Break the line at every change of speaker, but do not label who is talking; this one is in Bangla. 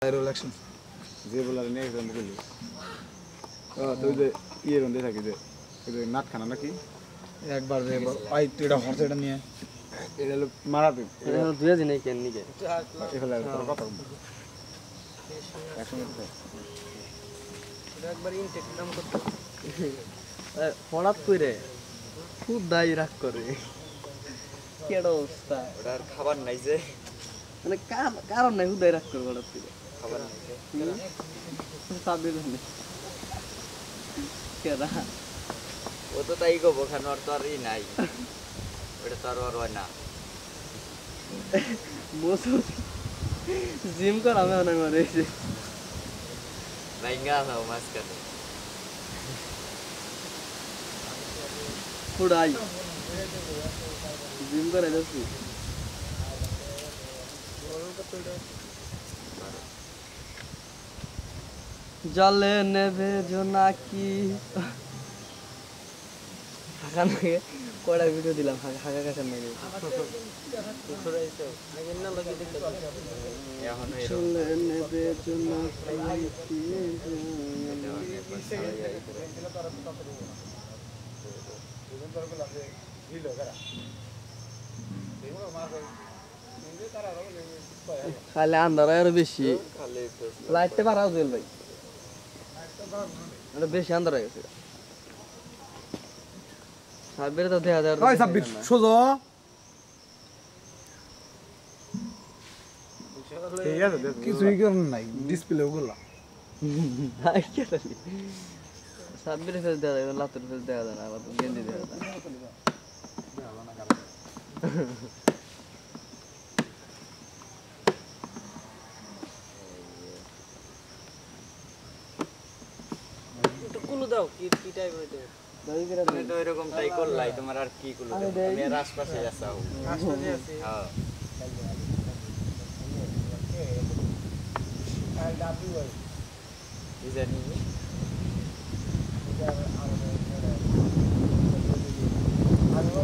Relaxation.
যে বলার নিয়ে একদম বলি তুই যে ইয়ের মধ্যে থাকি যে নাট খানা নাকি
একবার আই তুই এটা হর্স এটা নিয়ে
এটা হলো মারাতে
দুই দিন কেন নিকে
এখানে তোর কথা একসঙ্গে
একবার ইনটেক দাম কত হঠাৎ কইরে খুব দায়ী রাগ করে কেডা অবস্থা
ওটার খাবার নাই যে
মানে কারণ নাই হুদাই রাগ করে হঠাৎ করে
খাবার নাই
সাবি জানে কেডা
ও তো তাই গো ওখানে আর তো আর ই নাই ওটা তো আর হয় না
মোসো জিম কর আমি অনেক মানে
লাইঙ্গা নাও মাঝখানে
ফুড়াই জিম করে যাচ্ছি জলে নেবে জোনাকি হাঁকা নাকি কয়টা ভিডিও দিলাম হাঁকা কাকার নাকি
এখন
জলে নেবে জোনাকি খালি আন্ধার আরো বেশি লাইটটা বাড়াও জেল ভাই এটা বেশি আন্ধার হয়ে গেছে সাব্বির তো দেখা যায়
ওই সাব্বির সোজো
ঠিক আছে
কিছুই করেন নাই ডিসপ্লে ওগুলা
সাব্বির ফেস দেখা যায় লাতুর ফেস দেখা যায় না আবার গেঞ্জি দেখা যায়
কুলু দাও কি টাইপ হইতো তুমি তো এরকম টাই করলাই তোমার আর কি কুলু দাও আমি আর আশপাশে যাচ্ছি আশপাশে আছি হ্যাঁ আর ডাব্লিউ ভাই কি জানি আমি